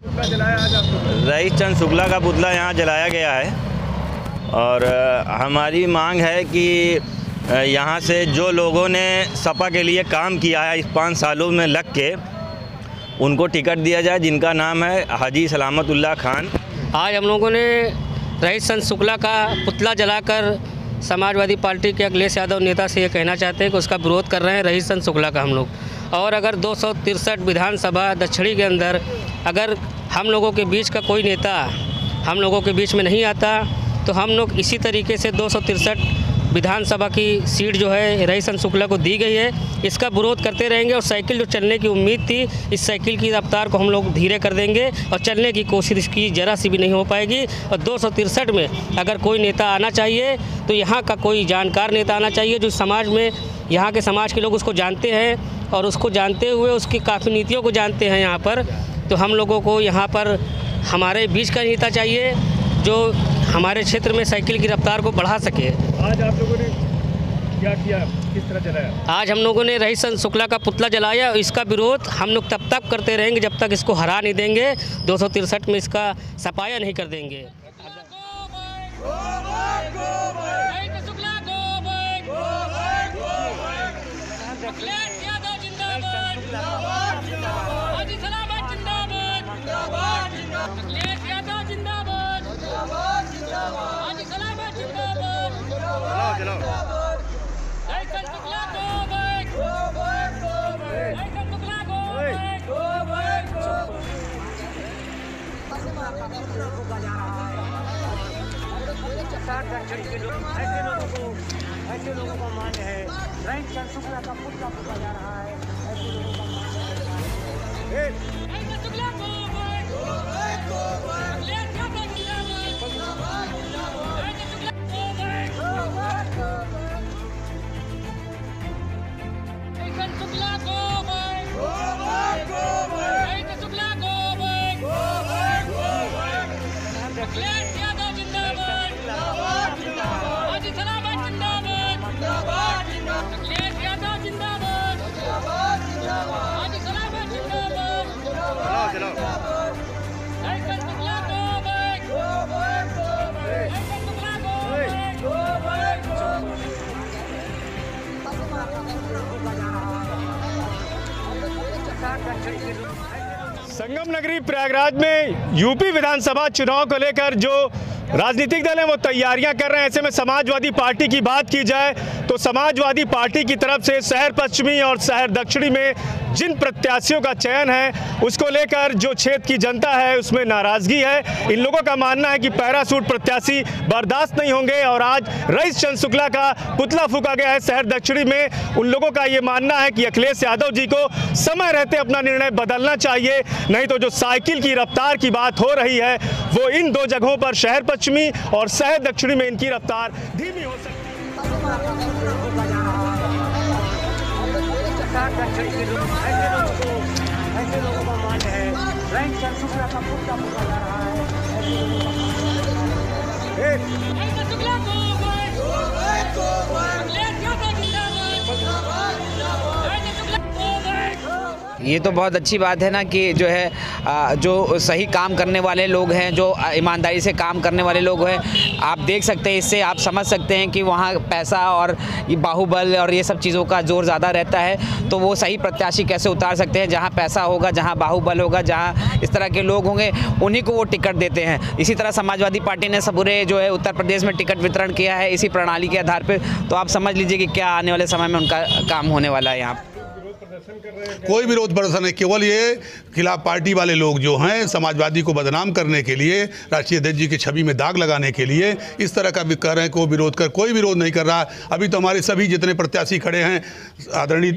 Rice चंद शुक्ला का पुतला यहाँ जलाया गया है और हमारी मांग है कि यहाँ से जो लोगों ने सपा के लिए काम किया है इस 5 सालों में लग के, उनको टिकट दिया जाए, जिनका नाम है हाजी सलामतुल्लाह खान। आज हम लोगों ने रईस चंद शुक्ला का पुतला जलाकर समाजवादी पार्टी के अखिलेश यादव नेता से ये कहना चाहते हैं कि उसका विरोध कर रहे हैं रईस चंद शुक्ला का हम लोग। और अगर 263 विधानसभा दक्षिणी के अंदर अगर हम लोगों के बीच का कोई नेता हम लोगों के बीच में नहीं आता तो हम लोग इसी तरीके से 263 विधानसभा की सीट जो है रईस चंद शुक्ला को दी गई है, इसका विरोध करते रहेंगे। और साइकिल जो चलने की उम्मीद थी, इस साइकिल की रफ्तार को हम लोग धीरे कर देंगे और चलने की कोशिश की ज़रा सी भी नहीं हो पाएगी। और 263 में अगर कोई नेता आना चाहिए तो यहाँ का कोई जानकार नेता आना चाहिए जो समाज में, यहाँ के समाज के लोग उसको जानते हैं और उसको जानते हुए उसकी काफ़ी नीतियों को जानते हैं यहाँ पर। तो हम लोगों को यहाँ पर हमारे बीच का नेता चाहिए जो हमारे क्षेत्र में साइकिल की रफ्तार को बढ़ा सके। आज आप लोगों ने क्या किया, किस तरह जलाया? आज हम लोगों ने रईस चंद शुक्ला का पुतला जलाया। इसका विरोध हम लोग तब तक करते रहेंगे जब तक इसको हरा नहीं देंगे, 263 में इसका सफाया नहीं कर देंगे। ऐसे लोगों का मान्य है रईस चंद शुक्ला का पुतला फूका जा रहा है। ऐसे लोगों का मान्य है संगम नगरी प्रयागराज में यूपी विधानसभा चुनाव को लेकर जो राजनीतिक दल हैं वो तैयारियां कर रहे हैं। ऐसे में समाजवादी पार्टी की बात की जाए तो समाजवादी पार्टी की तरफ से शहर पश्चिमी और शहर दक्षिणी में जिन प्रत्याशियों का चयन है उसको लेकर जो क्षेत्र की जनता है उसमें नाराजगी है। इन लोगों का मानना है कि पैरासूट प्रत्याशी बर्दाश्त नहीं होंगे और आज रईस चंद शुक्ला का पुतला फूका गया है शहर दक्षिणी में। उन लोगों का ये मानना है कि अखिलेश यादव जी को समय रहते अपना निर्णय बदलना चाहिए, नहीं तो जो साइकिल की रफ्तार की बात हो रही है वो इन 2 जगहों पर शहर पश्चिमी और शहर दक्षिणी में इनकी रफ्तार धीमी हो सकती है। ऐसे लोगों का मान्य है रईस चंद शुक्ला का पुतला फूका जा रहा है। ये तो बहुत अच्छी बात है ना कि जो है जो सही काम करने वाले लोग हैं, जो ईमानदारी से काम करने वाले लोग हैं, आप देख सकते हैं, इससे आप समझ सकते हैं कि वहाँ पैसा और ये बाहुबल और ये सब चीज़ों का जोर ज़्यादा रहता है। तो वो सही प्रत्याशी कैसे उतार सकते हैं? जहाँ पैसा होगा, जहाँ बाहुबल होगा, जहाँ इस तरह के लोग होंगे, उन्हीं को वो टिकट देते हैं। इसी तरह समाजवादी पार्टी ने पूरे जो है उत्तर प्रदेश में टिकट वितरण किया है इसी प्रणाली के आधार पर। तो आप समझ लीजिए कि क्या आने वाले समय में उनका काम होने वाला है। यहाँ कोई विरोध प्रदर्शन नहीं, केवल ये खिलाफ पार्टी वाले लोग जो हैं समाजवादी को बदनाम करने के लिए, राष्ट्रीय अध्यक्ष जी की छवि में दाग लगाने के लिए इस तरह का भी कर रहे हैं कि वो विरोध कर, कोई विरोध नहीं कर रहा। अभी तो हमारे सभी जितने प्रत्याशी खड़े हैं, आदरणीय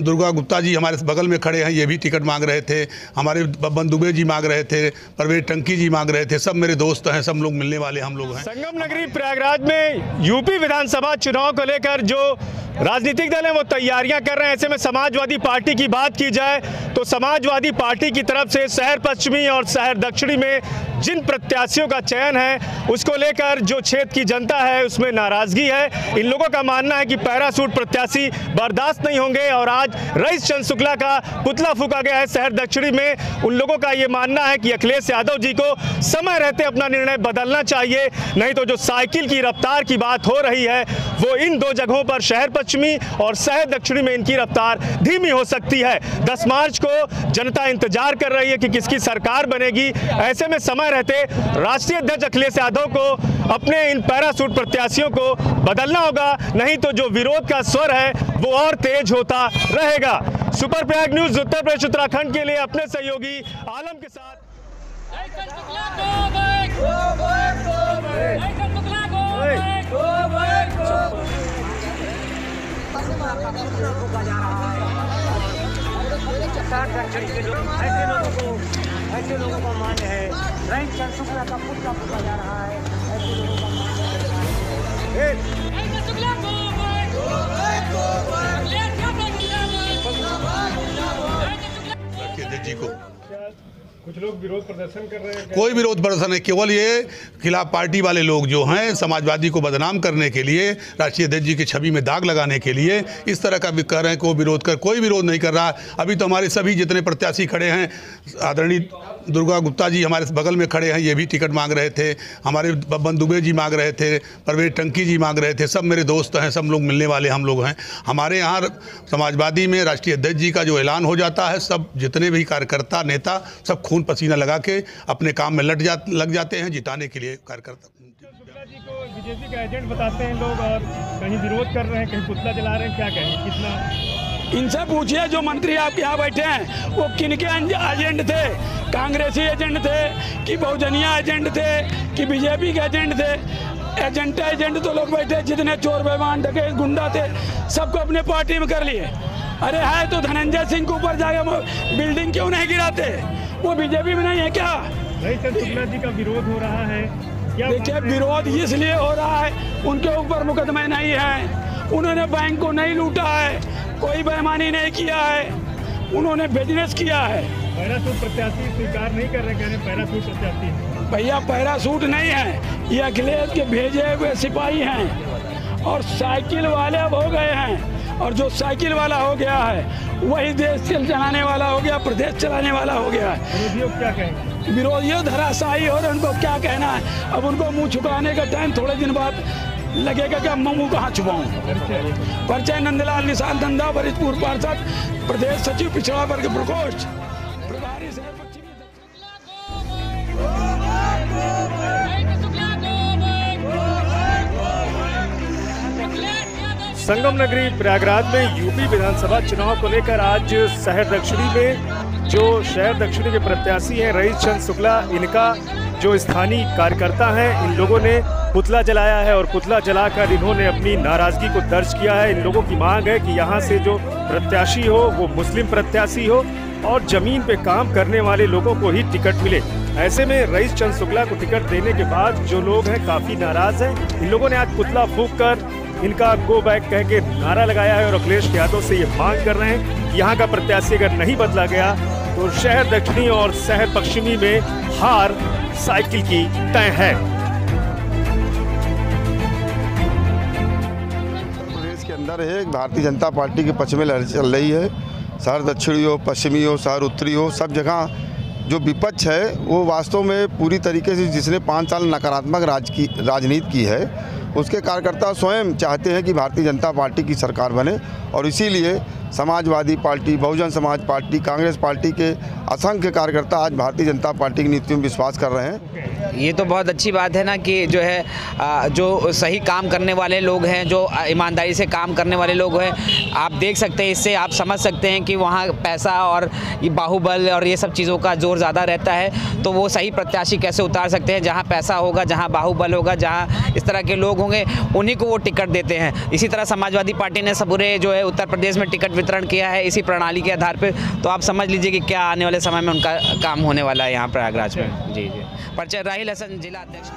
दुर्गा गुप्ता जी हमारे बगल में खड़े हैं, ये भी टिकट मांग रहे थे, हमारे बब्बन दुबे जी मांग रहे थे, परवेज टंकी जी मांग रहे थे, सब मेरे दोस्त हैं, सब लोग मिलने वाले हम लोग हैं। संगम नगरी प्रयागराज में यूपी विधानसभा चुनाव को लेकर जो राजनीतिक दल हैं वो तैयारियां कर रहे हैं। ऐसे में समाजवादी पार्टी की बात की जाए तो समाजवादी पार्टी की तरफ से शहर पश्चिमी और शहर दक्षिणी में जिन प्रत्याशियों का चयन है उसको लेकर जो क्षेत्र की जनता है उसमें नाराजगी है। इन लोगों का मानना है कि पैरासूट प्रत्याशी बर्दाश्त नहीं होंगे और आज रईस चंद शुक्ला का पुतला फूंका गया है शहर दक्षिणी में। उन लोगों का ये मानना है कि अखिलेश यादव जी को समय रहते अपना निर्णय बदलना चाहिए, नहीं तो जो साइकिल की रफ्तार की बात हो रही है वो इन दो जगहों पर शहर पश्चिमी और शहर दक्षिणी में इनकी रफ्तार धीमी हो सकती है। 10 मार्च को जनता इंतजार कर रही है कि किसकी सरकार बनेगी। ऐसे में समय रहते राष्ट्रीय अध्यक्ष अखिलेश यादव को अपने इन पैरासूट प्रत्याशियों को बदलना होगा, नहीं तो जो विरोध का स्वर है वो और तेज होता रहेगा। सुपर प्रयाग न्यूज उत्तर प्रदेश उत्तराखंड के लिए अपने सहयोगी आलम के साथ। ऐसे लोगों का मान है रईस चंद शुक्ला का पुतला फूंका जा रहा है। ऐसे लोगों का मान है जी को कुछ लोग विरोध प्रदर्शन कर रहे हैं। कोई विरोध प्रदर्शन नहीं, केवल ये खिलाफ पार्टी वाले लोग जो हैं समाजवादी को बदनाम करने के लिए, राष्ट्रीय अध्यक्ष जी की छवि में दाग लगाने के लिए इस तरह का भी कर रहे हैं कि वो विरोध कर, कोई विरोध नहीं कर रहा। अभी तो हमारे सभी जितने प्रत्याशी खड़े हैं, आदरणीय दुर्गा गुप्ता जी हमारे बगल में खड़े हैं, ये भी टिकट मांग रहे थे, हमारे बब्बन दुबे जी मांग रहे थे, परवेज टंकी जी मांग रहे थे, सब मेरे दोस्त हैं, सब लोग मिलने वाले हम लोग हैं। हमारे यहाँ समाजवादी में राष्ट्रीय अध्यक्ष जी का जो ऐलान हो जाता है, सब जितने भी कार्यकर्ता नेता सब खून पसीना लगा के अपने काम में लग जाते हैं जिताने के लिए। कार्यकर्ता शुक्ला जी को बीजेपी का एजेंट बताते हैं लोग और कहीं विरोध कर रहे हैं, कहीं पुतला जला रहे हैं, क्या कहें? कितना इनसे पूछिए जो मंत्री आपके यहाँ बैठे हैं वो किनके एजेंट थे, कांग्रेसी एजेंट थे कि बहुजनिया एजेंट थे कि बीजेपी के एजेंट थे? एजेंट तो लोग बैठे जितने चोर बेईमान डकैत गुंडा थे सबको अपने पार्टी में कर लिए। अरे है तो धनंजय सिंह के ऊपर जाके बिल्डिंग क्यों नहीं गिराते? वो बीजेपी में नहीं है क्या? रईस चंद शुक्ला जी का विरोध हो रहा है। देखिए विरोध इसलिए हो रहा है उनके ऊपर मुकदमे नहीं है, उन्होंने बैंक को नहीं लूटा है, कोई बेईमानी नहीं किया है, उन्होंने बिजनेस किया है। पैरासूट प्रत्याशी स्वीकार नहीं कर रहे, कह रहे पैरासूट प्रत्याशी। भैया पैरासूट नहीं है, ये अखिलेश के भेजे हुए सिपाही हैं और साइकिल वाले अब हो गए हैं। और जो साइकिल वाला हो गया है वही देश चलाने वाला हो गया, प्रदेश चलाने वाला हो गया है। विरोधियों क्या कहेंगे? विरोधियों धराशायी और उनको क्या कहना है? अब उनको मुंह छुपाने का टाइम थोड़े दिन बाद लगेगा कि मुंह कहाँ छुपाऊं। परिचय नंदलाल निशांत नंदा, भरतपुर पार्षद, प्रदेश सचिव पिछड़ा वर्ग प्रकोष्ठ, प्रभारी संगम नगरी प्रयागराज में यूपी विधानसभा चुनाव को लेकर आज शहर दक्षिणी में जो शहर दक्षिणी के प्रत्याशी हैं रईस चंद शुक्ला, इनका जो स्थानीय कार्यकर्ता हैं, इन लोगों ने पुतला जलाया है और पुतला जलाकर इन्होंने अपनी नाराजगी को दर्ज किया है। इन लोगों की मांग है कि यहाँ से जो प्रत्याशी हो वो मुस्लिम प्रत्याशी हो और जमीन पे काम करने वाले लोगों को ही टिकट मिले। ऐसे में रईस चंद शुक्ला को टिकट देने के बाद जो लोग हैं काफ़ी नाराज हैं। इन लोगों ने आज पुतला फूंक कर इनका गो बैक कह के नारा लगाया है और अखिलेश यादव से ये मांग कर रहे हैं कि यहाँ का प्रत्याशी अगर नहीं बदला गया तो शहर दक्षिणी और शहर पश्चिमी में हार साइकिल की तय है। प्रदेश के अंदर है भारतीय जनता पार्टी के पक्ष में लहर चल रही है। शहर दक्षिणी हो, पश्चिमी हो, शहर उत्तरी हो, सब जगह जो विपक्ष है वो वास्तव में पूरी तरीके से जिसने 5 साल नकारात्मक राजनीति की है उसके कार्यकर्ता स्वयं चाहते हैं कि भारतीय जनता पार्टी की सरकार बने और इसीलिए Samajwadi party, Bahujan Samaj party, Congress party के असंख्य कार्यकर्ता आज भारतीय जनता पार्टी की नीतियों में विश्वास कर रहे हैं। ये तो बहुत अच्छी बात है ना कि जो है जो सही काम करने वाले लोग हैं, जो ईमानदारी से काम करने वाले लोग हैं, आप देख सकते हैं, इससे आप समझ सकते हैं कि वहाँ पैसा और ये बाहुबल और ये सब चीज़ों का जोर ज़्यादा रहता है, तो वो सही प्रत्याशी कैसे उतार सकते हैं। जहाँ पैसा होगा, जहाँ बाहुबल होगा, जहाँ इस तरह के लोग होंगे उन्हीं को वो टिकट देते हैं। इसी तरह समाजवादी पार्टी ने पूरे जो है उत्तर प्रदेश में टिकट वितरण किया है इसी प्रणाली के आधार पर, तो आप समझ लीजिए कि क्या आने वाले समय में उनका काम होने वाला है यहाँ प्रयागराज में। जी जी। परिचय राहिल हसन, जिला अध्यक्ष।